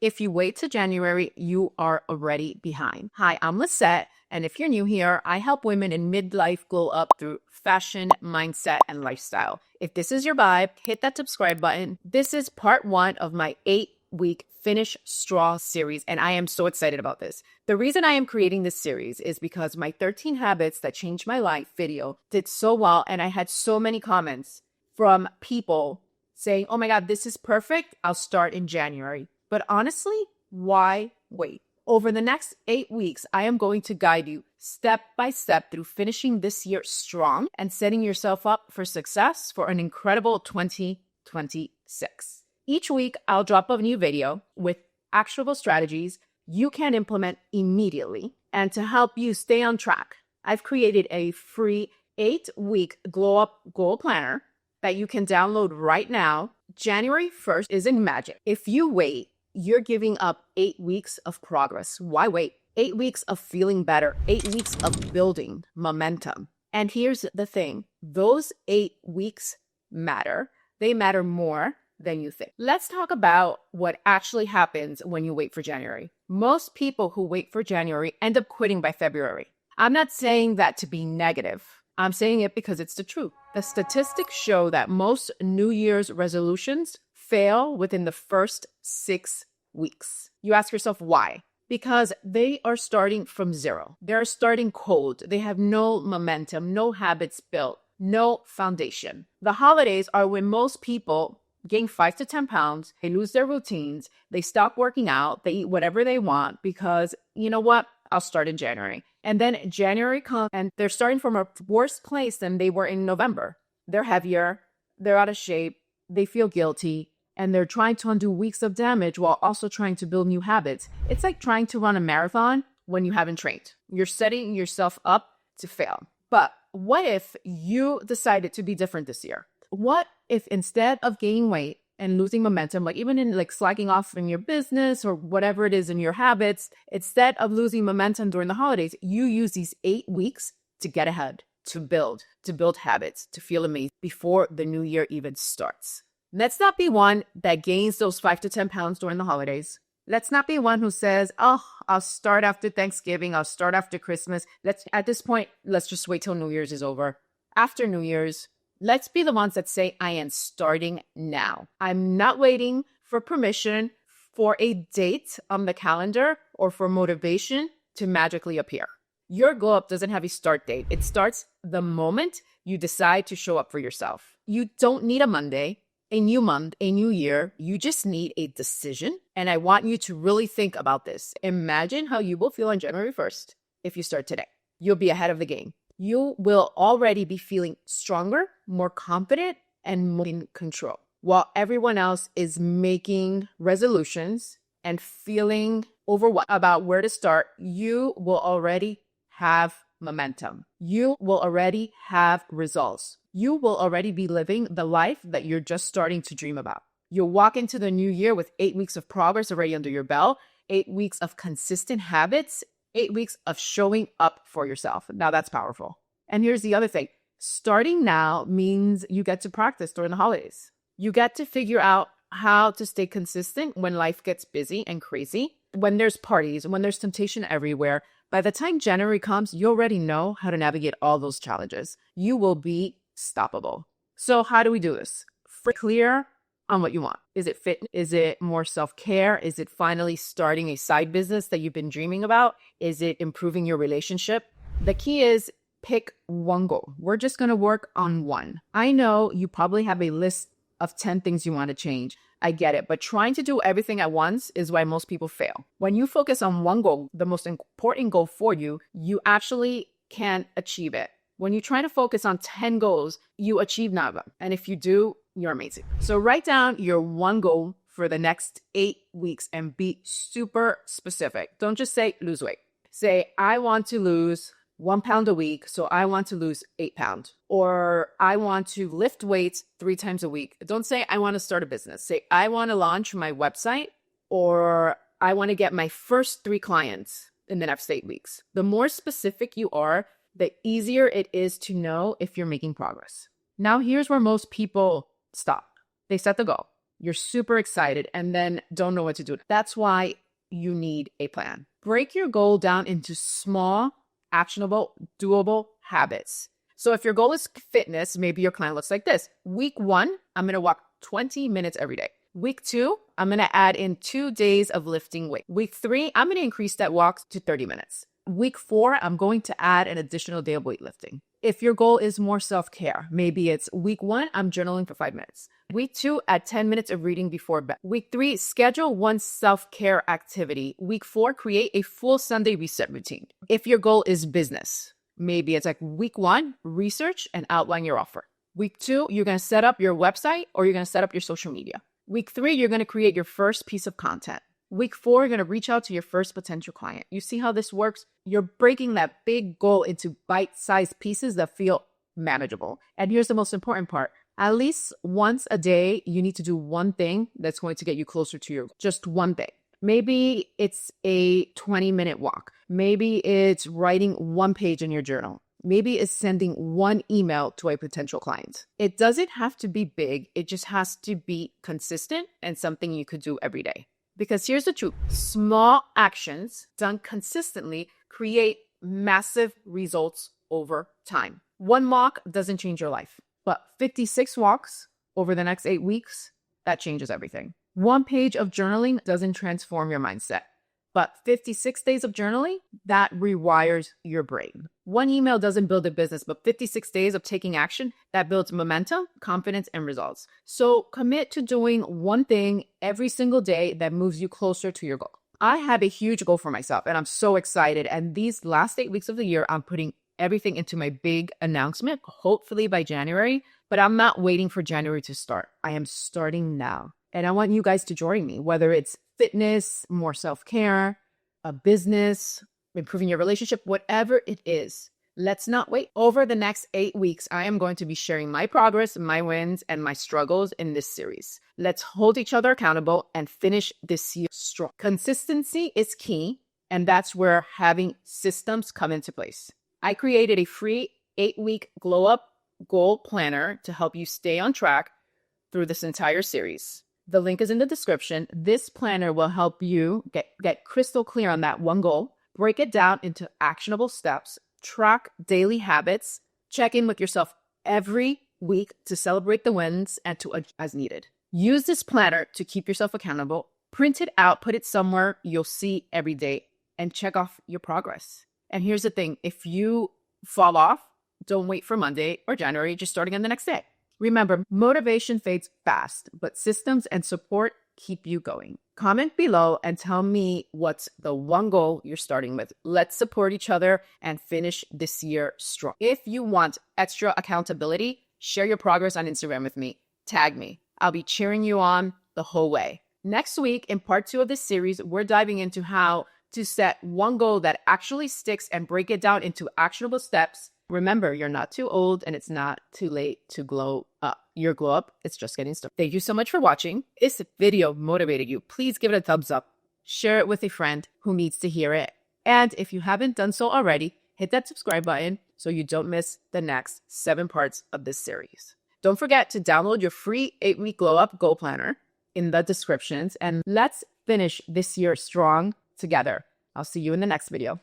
If you wait to January, you are already behind. Hi, I'm Lisette, and if you're new here, I help women in midlife glow up through fashion, mindset, and lifestyle. If this is your vibe, hit that subscribe button. This is part 1 of my 8-week Finish Strong series, and I am so excited about this. The reason I am creating this series is because my 13 Habits That Changed My Life video did so well, and I had so many comments from people saying, oh my God, this is perfect. I'll start in January. But honestly, why wait? Over the next 8 weeks, I am going to guide you step by step through finishing this year strong and setting yourself up for success for an incredible 2026. Each week, I'll drop a new video with actionable strategies you can implement immediately. And to help you stay on track, I've created a free 8-week Glow Up Goal Planner that you can download right now. January 1st isn't magic. If you wait, you're giving up 8 weeks of progress. Why wait? 8 weeks of feeling better, 8 weeks of building momentum. And here's the thing, those 8 weeks matter. They matter more than you think. Let's talk about what actually happens when you wait for January. Most people who wait for January end up quitting by February. I'm not saying that to be negative. I'm saying it because it's the truth. The statistics show that most New Year's resolutions fail within the first 6 weeks. You ask yourself why? Because they are starting from zero. They're starting cold. They have no momentum, no habits built, no foundation. The holidays are when most people gain 5 to 10 pounds, they lose their routines, they stop working out, they eat whatever they want because, you know what? I'll start in January. And then January comes and they're starting from a worse place than they were in November. They're heavier, they're out of shape, they feel guilty, and they're trying to undo weeks of damage while also trying to build new habits. It's like trying to run a marathon when you haven't trained. You're setting yourself up to fail. But what if you decided to be different this year? What if instead of gaining weight and losing momentum, like even in like slacking off in your business or whatever it is in your habits, instead of losing momentum during the holidays, you use these 8 weeks to get ahead, to build habits, to feel amazing before the new year even starts. Let's not be one that gains those 5 to 10 pounds during the holidays. Let's not be one who says, oh, I'll start after Thanksgiving, I'll start after Christmas. At this point, let's just wait till New Year's is over. After New Year's, let's be the ones that say, I am starting now. I'm not waiting for permission, for a date on the calendar, or for motivation to magically appear. Your glow up doesn't have a start date. It starts the moment you decide to show up for yourself. You don't need a Monday, a new month, a new year. You just need a decision. And I want you to really think about this. Imagine how you will feel on January 1st if you start today. You'll be ahead of the game. You will already be feeling stronger, more confident, and more in control. While everyone else is making resolutions and feeling overwhelmed about where to start, you will already have momentum. You will already have results. You will already be living the life that you're just starting to dream about. You'll walk into the new year with 8 weeks of progress already under your belt, 8 weeks of consistent habits, 8 weeks of showing up for yourself. Now that's powerful. And here's the other thing. Starting now means you get to practice during the holidays. You get to figure out how to stay consistent when life gets busy and crazy, when there's parties, when there's temptation everywhere. By the time January comes, you already know how to navigate all those challenges. You will be stoppable. So how do we do this? Clear on what you want. Is it fit? Is it more self-care? Is it finally starting a side business that you've been dreaming about? Is it improving your relationship? The key is pick one goal. We're just going to work on one. I know you probably have a list of 10 things you want to change. I get it. But trying to do everything at once is why most people fail. When you focus on one goal, the most important goal for you, you actually can achieve it. When you try to focus on 10 goals, you achieve none of them. And if you do, you're amazing. So write down your one goal for the next 8 weeks and be super specific. Don't just say lose weight. Say, I want to lose 1 pound a week, so I want to lose 8 pounds. Or I want to lift weights 3 times a week. Don't say, I want to start a business. Say, I want to launch my website, or I want to get my first 3 clients in the next 8 weeks. The more specific you are, the easier it is to know if you're making progress. Now, here's where most people stop. They set the goal. You're super excited and then don't know what to do. That's why you need a plan. Break your goal down into small, actionable, doable habits. So if your goal is fitness, maybe your plan looks like this. Week 1, I'm going to walk 20 minutes every day. Week 2, I'm going to add in 2 days of lifting weight. Week 3, I'm going to increase that walk to 30 minutes. Week 4, I'm going to add an additional day of weightlifting. If your goal is more self-care, maybe it's week 1, I'm journaling for 5 minutes. Week 2, add 10 minutes of reading before bed. Week 3, schedule one self-care activity. Week 4, create a full Sunday reset routine. If your goal is business, maybe it's like week 1, research and outline your offer. Week 2, you're going to set up your website or you're going to set up your social media. Week 3, you're going to create your first piece of content. Week 4, you're going to reach out to your first potential client. You see how this works? You're breaking that big goal into bite-sized pieces that feel manageable. And here's the most important part. At least once a day, you need to do one thing that's going to get you closer to your goal. Just one thing. Maybe it's a 20-minute walk. Maybe it's writing one page in your journal. Maybe it's sending one email to a potential client. It doesn't have to be big. It just has to be consistent and something you could do every day. Because here's the truth. Small actions done consistently create massive results over time. One walk doesn't change your life, but 56 walks over the next 8 weeks, that changes everything. One page of journaling doesn't transform your mindset, but 56 days of journaling, that rewires your brain. One email doesn't build a business, but 56 days of taking action, that builds momentum, confidence, and results. So commit to doing one thing every single day that moves you closer to your goal. I have a huge goal for myself, and I'm so excited. And these last 8 weeks of the year, I'm putting everything into my big announcement, hopefully by January. But I'm not waiting for January to start. I am starting now. And I want you guys to join me, whether it's fitness, more self-care, a business, improving your relationship, whatever it is. Let's not wait. Over the next 8 weeks, I am going to be sharing my progress, my wins, and my struggles in this series. Let's hold each other accountable and finish this year strong. Consistency is key, and that's where having systems come into place. I created a free 8-week glow up goal planner to help you stay on track through this entire series. The link is in the description. This planner will help you get crystal clear on that one goal, break it down into actionable steps, track daily habits, check in with yourself every week to celebrate the wins and to adjust as needed. Use this planner to keep yourself accountable. Print it out, put it somewhere you'll see every day, and check off your progress. And here's the thing. If you fall off, don't wait for Monday or January, just start again the next day. Remember, motivation fades fast, but systems and support keep you going. Comment below and tell me what's the one goal you're starting with. Let's support each other and finish this year strong. If you want extra accountability, share your progress on Instagram with me. Tag me. I'll be cheering you on the whole way. Next week, in part 2 of this series, we're diving into how to set one goal that actually sticks and break it down into actionable steps. Remember, you're not too old and it's not too late to glow up. Your glow up, it's just getting started. Thank you so much for watching. If this video motivated you, please give it a thumbs up. Share it with a friend who needs to hear it. And if you haven't done so already, hit that subscribe button so you don't miss the next 7 parts of this series. Don't forget to download your free 8-week glow up goal planner in the descriptions. And let's finish this year strong together. I'll see you in the next video.